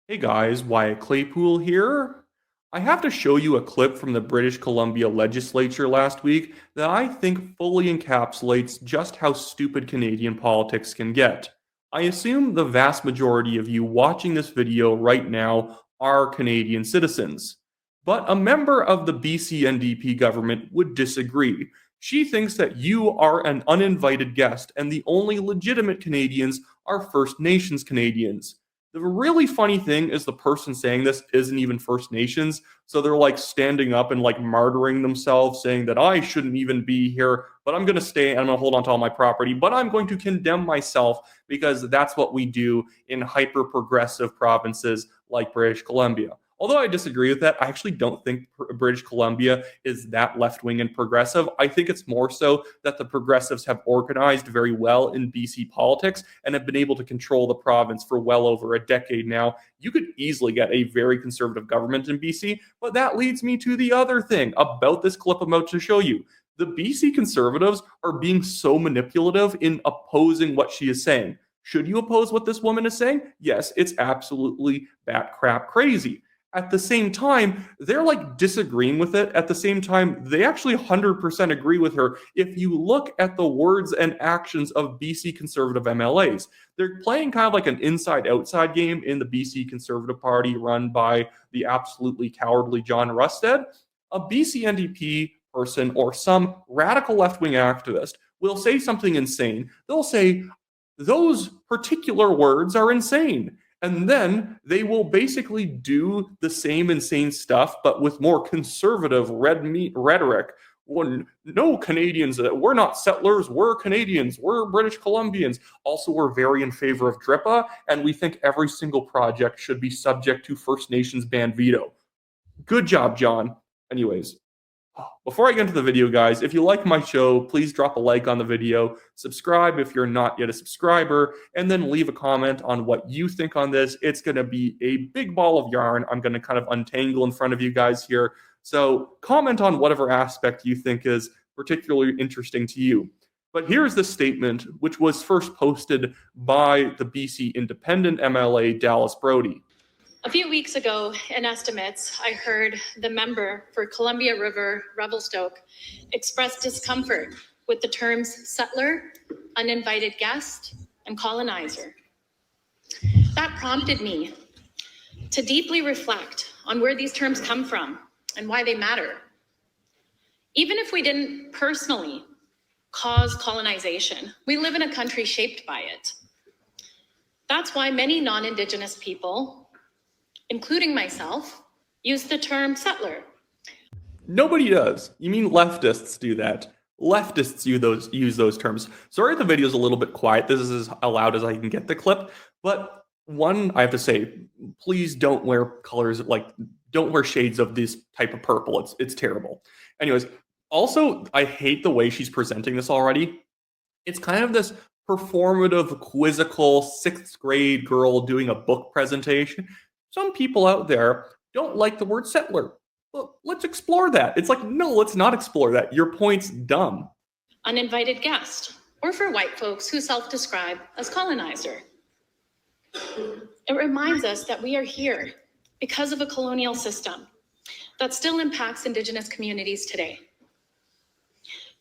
Hey guys, Wyatt Claypool here. I have to show you a clip from the British Columbia legislature last week that I think fully encapsulates just how stupid Canadian politics can get. I assume the vast majority of you watching this video right now are Canadian citizens. But a member of the BCNDP government would disagree. She thinks that you are an uninvited guest and the only legitimate Canadians are First Nations Canadians. The really funny thing is the person saying this isn't even First Nations. So they're like standing up and like martyring themselves, saying that I shouldn't even be here, but I'm going to stay and I'm going to hold on to all my property, but I'm going to condemn myself because that's what we do in hyper progressive provinces like British Columbia. Although I disagree with that, I actually don't think British Columbia is that left wing and progressive. I think it's more so that the progressives have organized very well in BC politics and have been able to control the province for well over a decade now. You could easily get a very conservative government in BC, but that leads me to the other thing about this clip I'm about to show you. The BC conservatives are being so manipulative in opposing what she is saying. Should you oppose what this woman is saying? Yes, it's absolutely bat crap crazy. At the same time, they're like disagreeing with it. At the same time, they actually 100% agree with her. If you look at the words and actions of BC conservative MLAs, they're playing kind of like an inside outside game in the BC Conservative Party run by the absolutely cowardly John Rusted. A BC NDP person or some radical left wing activist will say something insane. They'll say, those particular words are insane. And then they will basically do the same insane stuff, but with more conservative red meat rhetoric. Well, no Canadians, we're not settlers, we're Canadians, we're British Columbians. Also, we're very in favor of DRIPA, and we think every single project should be subject to First Nations band veto. Good job, John. Anyways, before I get into the video, guys, if you like my show, please drop a like on the video, subscribe if you're not yet a subscriber, and then leave a comment on what you think on this. It's going to be a big ball of yarn I'm going to kind of untangle in front of you guys here. So comment on whatever aspect you think is particularly interesting to you. But here's the statement, which was first posted by the BC Independent MLA, Dallas Brodie. A few weeks ago, in estimates, I heard the member for Columbia River Revelstoke express discomfort with the terms settler, uninvited guest, and colonizer. That prompted me to deeply reflect on where these terms come from and why they matter. Even if we didn't personally cause colonization, we live in a country shaped by it. That's why many non-Indigenous people, including myself, use the term settler. Nobody does. You mean leftists do that. Leftists use those terms. Sorry, the video is a little bit quiet. This is as loud as I can get the clip. But one, I have to say, please don't wear colors don't wear shades of this type of purple. It's terrible. Anyways, also, I hate the way she's presenting this already. It's kind of this performative, quizzical sixth grade girl doing a book presentation. Some people out there don't like the word settler. Well, let's explore that. It's like, no, let's not explore that. Your point's dumb. Uninvited guest, or for white folks who self-describe as colonizer. It reminds us that we are here because of a colonial system that still impacts Indigenous communities today.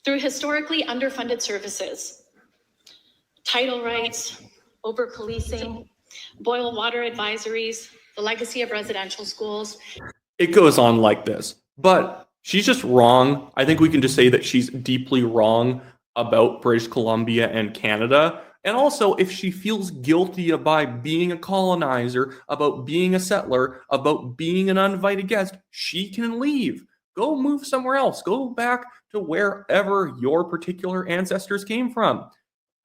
Through historically underfunded services, title rights, over-policing, boil water advisories, the legacy of residential schools. It goes on like this, but she's just wrong. I think we can just say that she's deeply wrong about British Columbia and Canada. And also, if she feels guilty about being a colonizer, about being a settler, about being an uninvited guest, she can leave. Go move somewhere else. Go back to wherever your particular ancestors came from.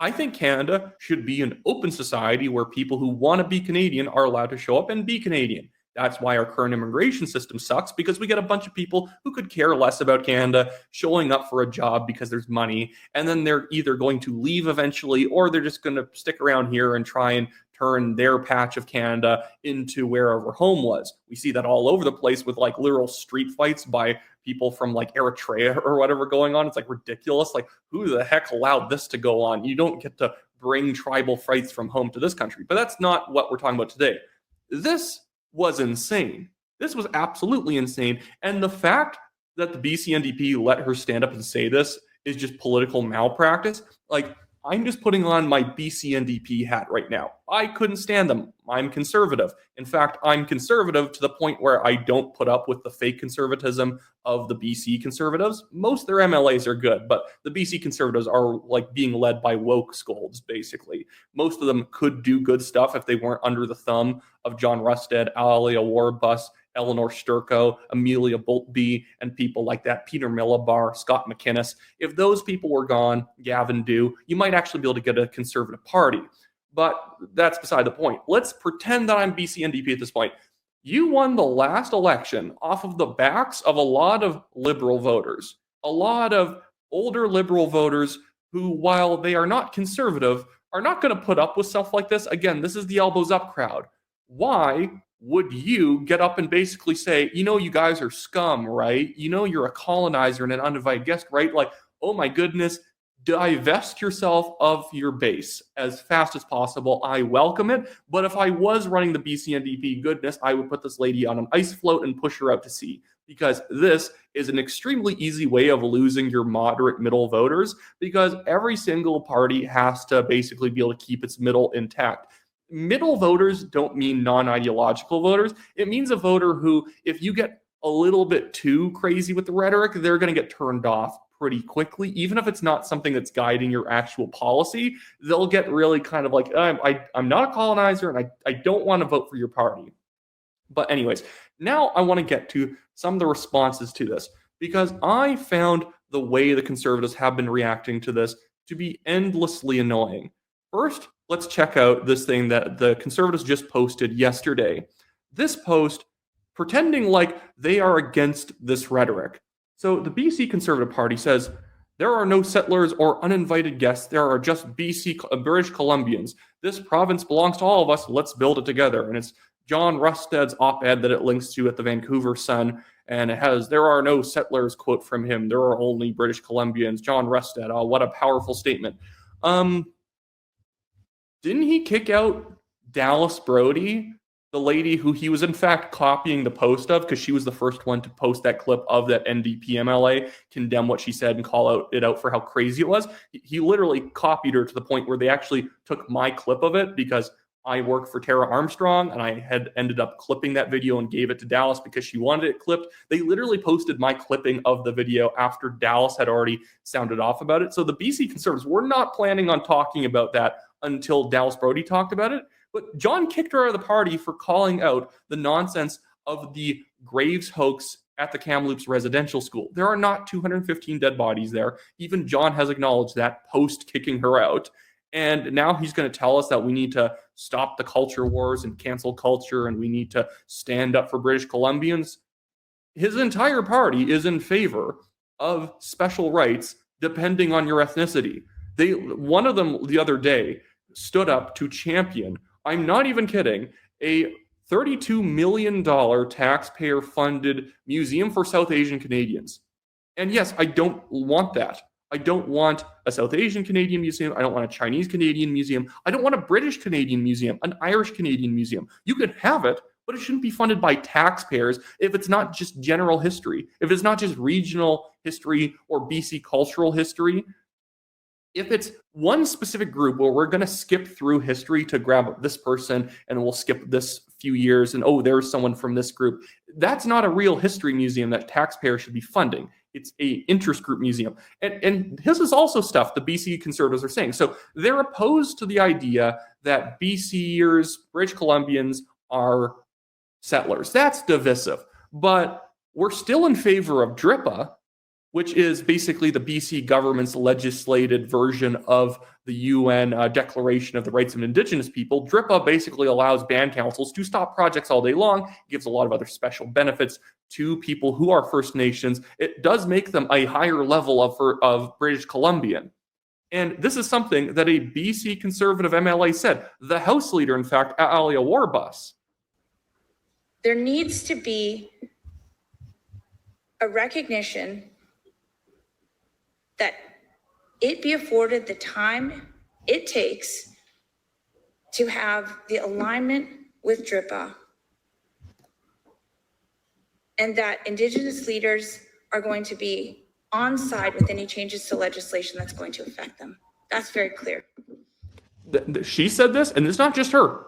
I think Canada should be an open society where people who want to be Canadian are allowed to show up and be Canadian. That's why our current immigration system sucks, because we get a bunch of people who could care less about Canada showing up for a job because there's money, and then they're either going to leave eventually or they're just going to stick around here and try and turn their patch of Canada into wherever home was. We see that all over the place with like literal street fights by people from like Eritrea or whatever going on. It's like ridiculous. Like, who the heck allowed this to go on? You don't get to bring tribal fights from home to this country. But that's not what we're talking about today. This was insane. This was absolutely insane. And the fact that the BCNDP let her stand up and say this is just political malpractice. Like, I'm just putting on my BCNDP hat right now. I couldn't stand them. I'm conservative. In fact, I'm conservative to the point where I don't put up with the fake conservatism of the BC conservatives. Most of their MLAs are good, but the BC conservatives are like being led by woke scolds, basically. Most of them could do good stuff if they weren't under the thumb of John Rustad, Alia Warbus, Eleanor Sturko, Amelia Boltby, and people like that, Peter Millibar, Scott McInnes. If those people were gone, Gavin Dew, you might actually be able to get a conservative party. But that's beside the point. Let's pretend that I'm BCNDP at this point. You won the last election off of the backs of a lot of liberal voters, a lot of older liberal voters who, while they are not conservative, are not going to put up with stuff like this. Again, this is the elbows up crowd. Why would you get up and basically say, you know, you guys are scum, right? You know, you're a colonizer and an uninvited guest, right? Like, oh my goodness, divest yourself of your base as fast as possible. I welcome it. But if I was running the BCNDP, goodness, I would put this lady on an ice float and push her out to sea, because this is an extremely easy way of losing your moderate middle voters, because every single party has to basically be able to keep its middle intact. Middle voters don't mean non-ideological voters. It means a voter who, if you get a little bit too crazy with the rhetoric, they're going to get turned off pretty quickly. Even if it's not something that's guiding your actual policy, they'll get really kind of like, I'm not a colonizer and I don't want to vote for your party. But anyways, now I want to get to some of the responses to this, because I found the way the conservatives have been reacting to this to be endlessly annoying. First, let's check out this thing that the conservatives just posted yesterday. This post pretending like they are against this rhetoric. So the BC Conservative Party says, there are no settlers or uninvited guests. There are just British Columbians. This province belongs to all of us. Let's build it together. And it's John Rustad's op-ed that it links to at the Vancouver Sun. And it has, there are no settlers, quote from him. There are only British Columbians. John Rustad, oh, what a powerful statement. Didn't he kick out Dallas Brodie, the lady who he was in fact copying the post of, because she was the first one to post that clip of that NDP MLA, condemn what she said and call it out for how crazy it was? He literally copied her to the point where they actually took my clip of it, because I work for Tara Armstrong and I had ended up clipping that video and gave it to Dallas because she wanted it clipped. They literally posted my clipping of the video after Dallas had already sounded off about it. So the BC Conservatives were not planning on talking about that until Dallas Brodie talked about it. But John kicked her out of the party for calling out the nonsense of the Graves hoax at the Kamloops residential school. There are not 215 dead bodies there. Even John has acknowledged that post kicking her out. And now he's going to tell us that we need to stop the culture wars and cancel culture, and we need to stand up for British Columbians. His entire party is in favor of special rights depending on your ethnicity. One of them the other day stood up to champion, I'm not even kidding, a $32 million taxpayer-funded museum for South Asian Canadians. And yes, I don't want that. I don't want a South Asian Canadian museum. I don't want a Chinese Canadian museum. I don't want a British Canadian museum, an Irish Canadian museum. You could have it, but it shouldn't be funded by taxpayers if it's not just general history, if it's not just regional history or BC cultural history. If it's one specific group where we're going to skip through history to grab this person and we'll skip this few years and, oh, there's someone from this group, that's not a real history museum that taxpayers should be funding. It's a interest group museum. And this is also stuff the BC Conservatives are saying. So they're opposed to the idea that BCers, British Columbians, are settlers. That's divisive. But we're still in favor of DRIPA, which is basically the BC government's legislated version of the UN Declaration of the Rights of Indigenous People. DRIPA basically allows band councils to stop projects all day long, gives a lot of other special benefits to people who are First Nations. It does make them a higher level of British Columbian. And this is something that a BC Conservative MLA said. The House Leader, in fact, Alia Warbus. There needs to be a recognition that it be afforded the time it takes to have the alignment with DRIPA and that Indigenous leaders are going to be on side with any changes to legislation that's going to affect them. That's very clear. She said this, and it's not just her.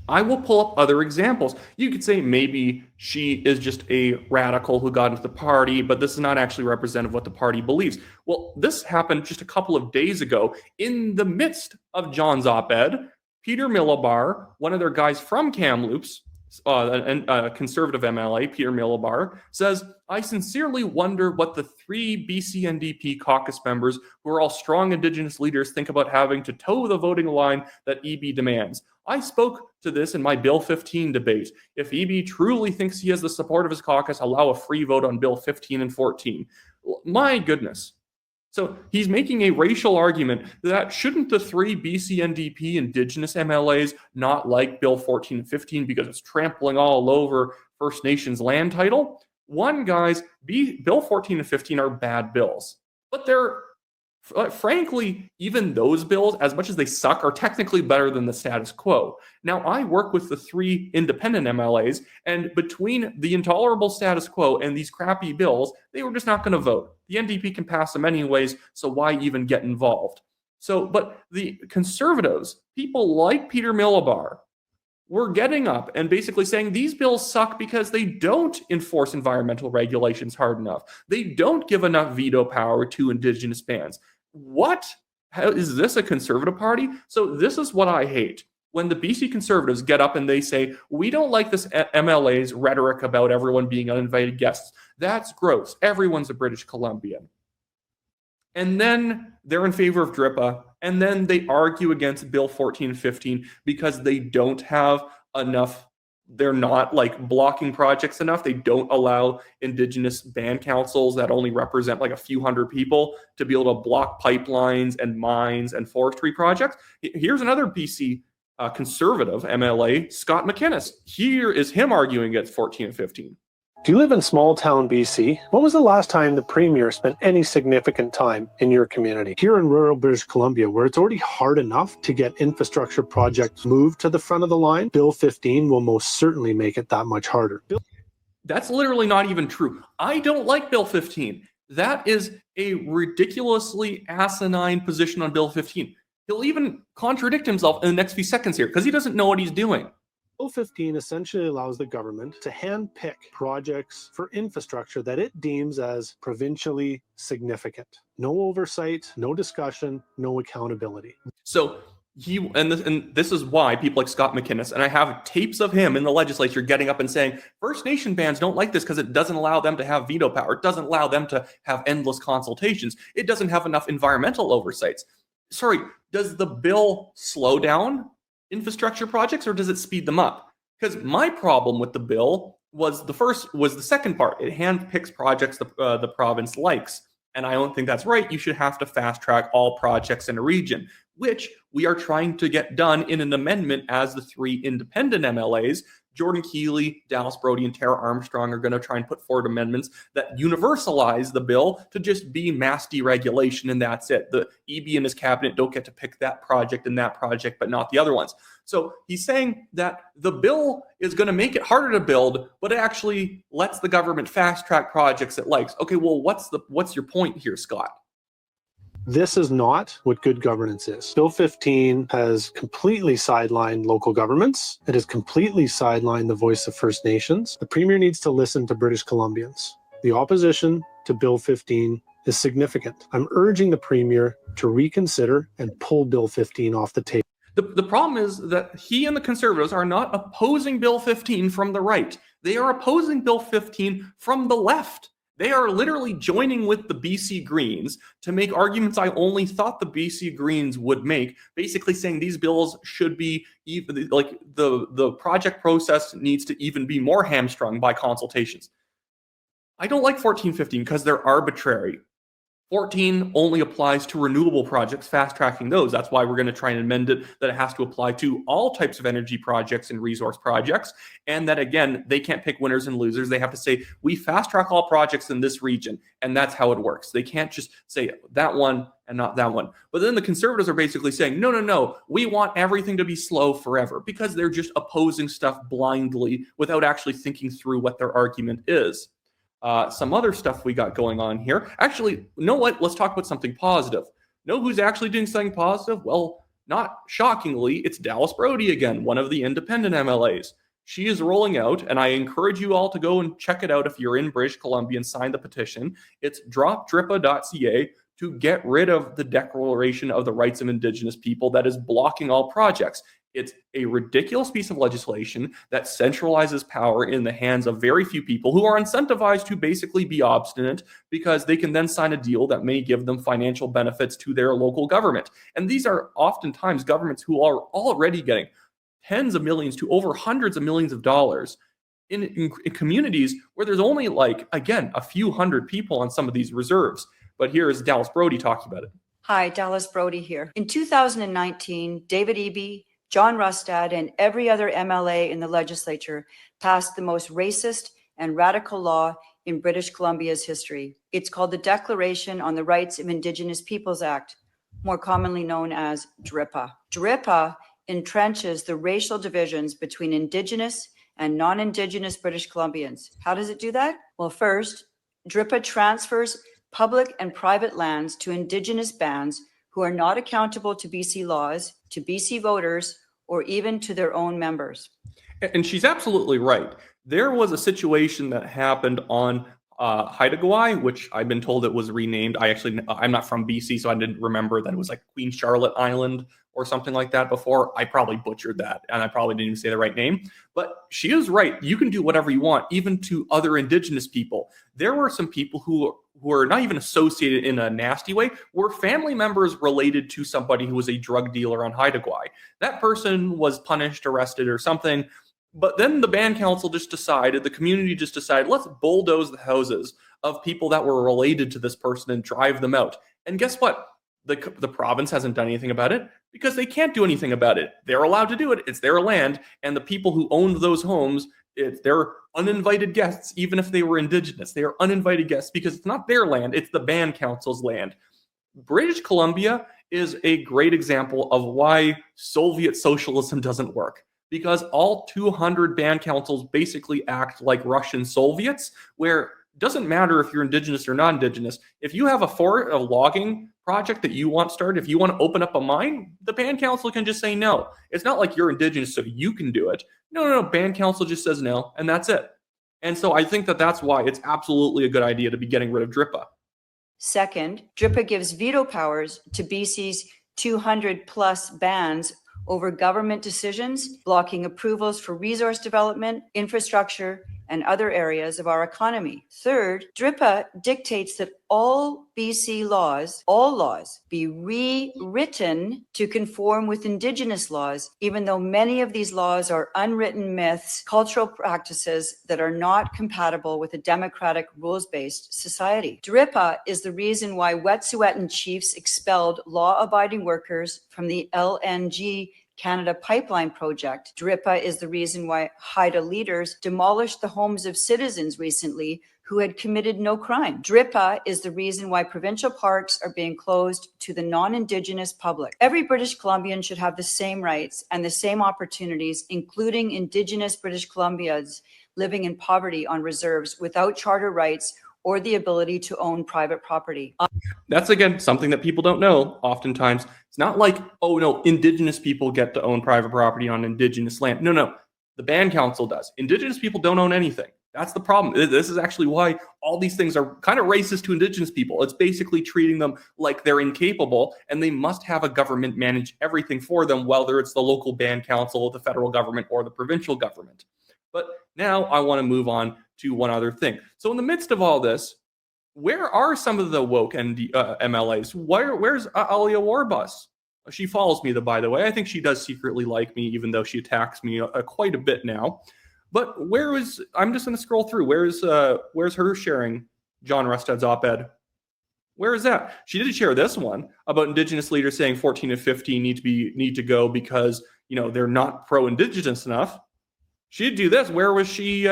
I will pull up other examples. You could say maybe she is just a radical who got into the party, but this is not actually representative of what the party believes. Well, this happened just a couple of days ago in the midst of John's op-ed. Peter Millibar, one of their guys from Kamloops, a conservative MLA, Peter Millibar, says, I sincerely wonder what the 3 BCNDP caucus members, who are all strong Indigenous leaders, think about having to toe the voting line that EB demands. I spoke to this in my Bill 15 debate. If EB truly thinks he has the support of his caucus, allow a free vote on Bill 15 and 14. My goodness. So he's making a racial argument that shouldn't the 3 BCNDP Indigenous MLAs not like Bill 14 and 15 because it's trampling all over First Nations land title? One, guys, Bill 14 and 15 are bad bills, but they're frankly, even those bills, as much as they suck, are technically better than the status quo. Now, I work with the 3 independent MLAs, and between the intolerable status quo and these crappy bills, they were just not going to vote. The NDP can pass them anyways, so why even get involved? So, but the conservatives, people like Peter Millibar, were getting up and basically saying these bills suck because they don't enforce environmental regulations hard enough. They don't give enough veto power to Indigenous bands. What? How, is this a conservative party? So this is what I hate. When the BC Conservatives get up and they say, we don't like this MLA's rhetoric about everyone being uninvited guests. That's gross. Everyone's a British Columbian. And then they're in favor of DRIPA, and then they argue against Bill 14 and 15 because they don't have enough, they're not like blocking projects enough. They don't allow Indigenous band councils that only represent like a few hundred people to be able to block pipelines and mines and forestry projects. Here's another BC conservative MLA, Scott McInnes. Here is him arguing against 14 and 15. Do you live in small town BC? When was the last time the Premier spent any significant time in your community? Here in rural British Columbia, where it's already hard enough to get infrastructure projects moved to the front of the line, Bill 15 will most certainly make it that much harder. That's literally not even true. I don't like Bill 15. That is a ridiculously asinine position on Bill 15. He'll even contradict himself in the next few seconds here because he doesn't know what he's doing. Bill 15 essentially allows the government to handpick projects for infrastructure that it deems as provincially significant. No oversight, no discussion, no accountability. So this is why people like Scott McInnes, and I have tapes of him in the legislature getting up and saying, First Nation bands don't like this because it doesn't allow them to have veto power. It doesn't allow them to have endless consultations. It doesn't have enough environmental oversights. Sorry, does the bill slow down infrastructure projects or does it speed them up? Because my problem with the bill was the second part. It handpicks projects the province likes. And I don't think that's right. You should have to fast track all projects in a region, which we are trying to get done in an amendment as the 3 independent MLAs, Jordan Keeley, Dallas Brodie, and Tara Armstrong, are going to try and put forward amendments that universalize the bill to just be mass deregulation, and that's it. The EB and his cabinet don't get to pick that project and that project, but not the other ones. So he's saying that the bill is going to make it harder to build, but it actually lets the government fast track projects it likes. Okay, well, what's your point here, Scott? This is not what good governance is. Bill 15 has completely sidelined local governments. It has completely sidelined the voice of First Nations. The Premier needs to listen to British Columbians. The opposition to Bill 15 is significant. I'm urging the Premier to reconsider and pull Bill 15 off the table. The problem is that he and the Conservatives are not opposing Bill 15 from the right. They are opposing Bill 15 from the left. They are literally joining with the BC Greens to make arguments I only thought the BC Greens would make, basically saying these bills should be even, like the project process needs to even be more hamstrung by consultations. I don't like 1415 because they're arbitrary. 14 only applies to renewable projects, fast tracking those. That's why we're going to try and amend it that it has to apply to all types of energy projects and resource projects. And that, again, they can't pick winners and losers. They have to say, we fast track all projects in this region. And that's how it works. They can't just say that one and not that one. But then the Conservatives are basically saying, no, we want everything to be slow forever, because they're just opposing stuff blindly without actually thinking through what their argument is. Some other stuff we got going on here. Actually, you know what? Let's talk about something positive. Know who's actually doing something positive? Well, not shockingly, it's Dallas Brodie again, one of the independent MLAs. She is rolling out, and I encourage you all to go and check it out if you're in British Columbia and sign the petition. It's dropdripa.ca to get rid of the Declaration of the Rights of Indigenous People that is blocking all projects. It's a ridiculous piece of legislation that centralizes power in the hands of very few people who are incentivized to basically be obstinate, because they can then sign a deal that may give them financial benefits to their local government. And these are oftentimes governments who are already getting tens of millions to over hundreds of millions of dollars in communities where there's only, like, again, a few hundred people on some of these reserves. But here is Dallas Brodie talking about it. Hi, Dallas Brodie here. In 2019, David Eby, John Rustad, and every other MLA in the legislature passed the most racist and radical law in British Columbia's history. It's called the Declaration on the Rights of Indigenous Peoples Act, more commonly known as DRIPA. DRIPA entrenches the racial divisions between Indigenous and non-Indigenous British Columbians. How does it do that? Well, first, DRIPA transfers public and private lands to Indigenous bands who are not accountable to BC laws, to BC voters, or even to their own members. And she's absolutely right. There was a situation that happened on Haida, which I've been told it was renamed. I'm not from BC, so I didn't remember that it was like Queen Charlotte Island or something like that before. I probably butchered that, and I probably didn't even say the right name. But she is right. You can do whatever you want, even to other Indigenous people. There were some people who are not even associated in a nasty way, were family members related to somebody who was a drug dealer on Haida. That person was punished, arrested, or something. But then the band council the community just decided, let's bulldoze the houses of people that were related to this person and drive them out. And guess what? The province hasn't done anything about it, because they can't do anything about it. They're allowed to do it. It's their land. And the people who owned those homes, they're uninvited guests, even if they were Indigenous. They are uninvited guests because it's not their land. It's the band council's land. British Columbia is a great example of why Soviet socialism doesn't work, because all 200 band councils basically act like Russian Soviets, where it doesn't matter if you're Indigenous or non-Indigenous. If you have a logging project that you want started, if you want to open up a mine, the band council can just say no. It's not like you're Indigenous so you can do it. No. Band council just says no, and that's it. And so I think that that's why it's absolutely a good idea to be getting rid of DRIPA. Second, DRIPA gives veto powers to BC's 200 plus bands over government decisions, blocking approvals for resource development, infrastructure, and other areas of our economy. Third, DRIPA dictates that all BC laws, all laws, be rewritten to conform with Indigenous laws, even though many of these laws are unwritten myths, cultural practices that are not compatible with a democratic, rules-based society. DRIPA is the reason why Wet'suwet'en chiefs expelled law-abiding workers from the LNG Canada Pipeline Project. DRIPA is the reason why Haida leaders demolished the homes of citizens recently who had committed no crime. DRIPA is the reason why provincial parks are being closed to the non-Indigenous public. Every British Columbian should have the same rights and the same opportunities, including Indigenous British Columbians living in poverty on reserves without charter rights or the ability to own private property. That's, again, something that people don't know oftentimes. It's not like, oh, no, Indigenous people get to own private property on Indigenous land. No. The band council does. Indigenous people don't own anything. That's the problem. This is actually why all these things are kind of racist to Indigenous people. It's basically treating them like they're incapable, and they must have a government manage everything for them, whether it's the local band council, the federal government, or the provincial government. But now I want to move on to one other thing. So in the midst of all this, where are some of the woke MLAs? Where's Alia Warbus? She follows me, by the way. I think she does secretly like me, even though she attacks me quite a bit now. But I'm just going to scroll through. Where's her sharing John Rustad's op-ed? Where is that? She did share this one about Indigenous leaders saying 14 and 15 need to go because, you know, they're not pro-Indigenous enough. She did do this. Where was she?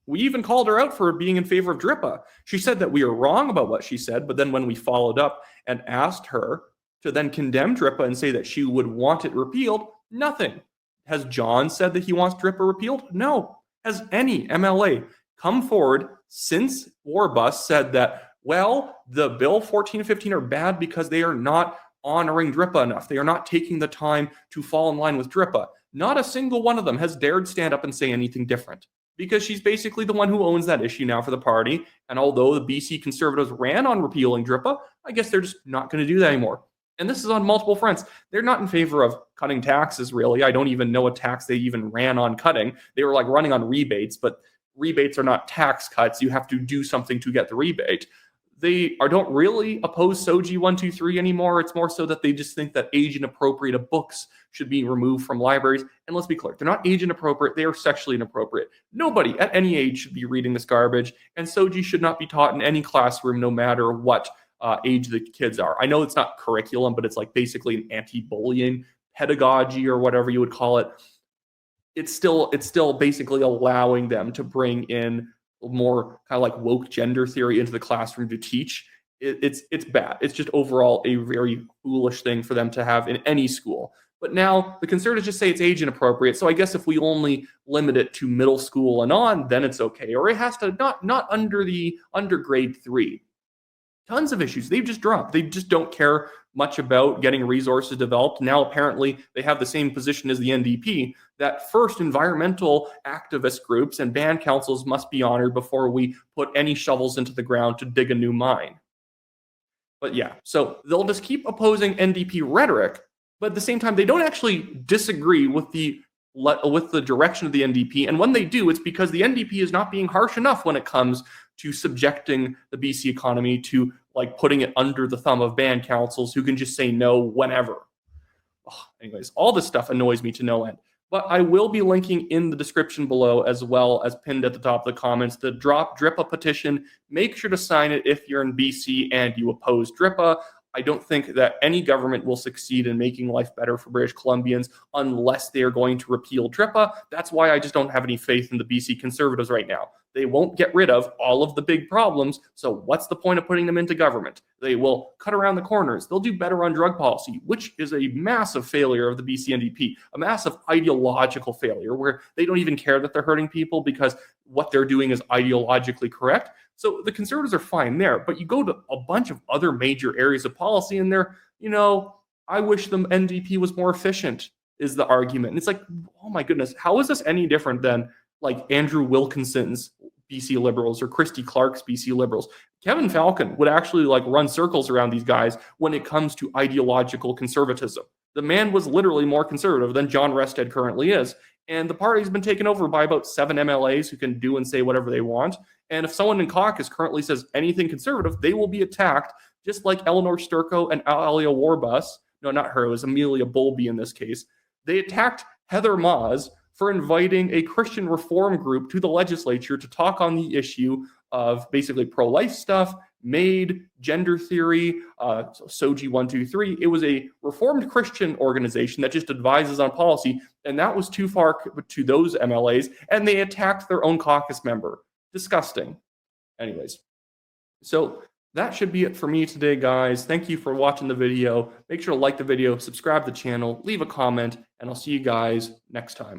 We even called her out for being in favor of DRIPA. She said that we were wrong about what she said, but then when we followed up and asked her to then condemn DRIPA and say that she would want it repealed, nothing. Has John said that he wants DRIPA repealed? No. Has any MLA come forward since Warbus said that, well, the bill 14 and 15 are bad because they are not honoring DRIPA enough. They are not taking the time to fall in line with DRIPA. Not a single one of them has dared stand up and say anything different, because she's basically the one who owns that issue now for the party. And although the BC Conservatives ran on repealing DRIPA, I guess they're just not going to do that anymore. And this is on multiple fronts. They're not in favor of cutting taxes, really. I don't even know a tax they even ran on cutting. They were like running on rebates, but rebates are not tax cuts. You have to do something to get the rebate. They don't really oppose SOGI 123 anymore. It's more so that they just think that age inappropriate books should be removed from libraries. And let's be clear, they're not age inappropriate, they are sexually inappropriate. Nobody at any age should be reading this garbage, and SOGI should not be taught in any classroom, no matter what age the kids are. I know it's not curriculum, but it's like basically an anti-bullying pedagogy or whatever you would call it. It's still basically allowing them to bring in more kind of like woke gender theory into the classroom to teach. It's bad. It's just overall a very foolish thing for them to have in any school. But now the Conservatives just say it's age inappropriate. So I guess if we only limit it to middle school and on, then it's okay. Or it has to not under grade 3. Tons of issues they've just dropped. They just don't care much about getting resources developed. Now, apparently, they have the same position as the NDP, that first environmental activist groups and band councils must be honored before we put any shovels into the ground to dig a new mine. But yeah, so they'll just keep opposing NDP rhetoric, but at the same time, they don't actually disagree with the direction of the NDP. And when they do, it's because the NDP is not being harsh enough when it comes to subjecting the BC economy to like putting it under the thumb of band councils who can just say no whenever. Anyways, all this stuff annoys me to no end. But I will be linking in the description below, as well as pinned at the top of the comments, the Drop DRIPA petition. Make sure to sign it if you're in BC and you oppose DRIPA. I don't think that any government will succeed in making life better for British Columbians unless they are going to repeal DRIPA. That's why I just don't have any faith in the BC Conservatives right now. They won't get rid of all of the big problems, so what's the point of putting them into government? They will cut around the corners. They'll do better on drug policy, which is a massive failure of the BCNDP, a massive ideological failure where they don't even care that they're hurting people because what they're doing is ideologically correct. So the Conservatives are fine there, but you go to a bunch of other major areas of policy and they're, I wish the NDP was more efficient, is the argument. And it's like, oh my goodness, how is this any different than like Andrew Wilkinson's BC Liberals or Christy Clark's BC Liberals? Kevin Falcon would actually like run circles around these guys when it comes to ideological conservatism. The man was literally more conservative than John Rested currently is. And the party's been taken over by about 7 MLAs who can do and say whatever they want. And if someone in caucus currently says anything conservative, they will be attacked, just like Eleanor Sturko and Alia Warbus. No, not her. It was Amelia Bowlby in this case. They attacked Heather Maas for inviting a Christian reform group to the legislature to talk on the issue of basically pro-life stuff, MAID, gender theory, SOGI 123. It was a reformed Christian organization that just advises on policy, and that was too far to those MLAs, and they attacked their own caucus member. Disgusting. Anyways, so that should be it for me today, guys. Thank you for watching the video. Make sure to like the video, subscribe to the channel, leave a comment, and I'll see you guys next time.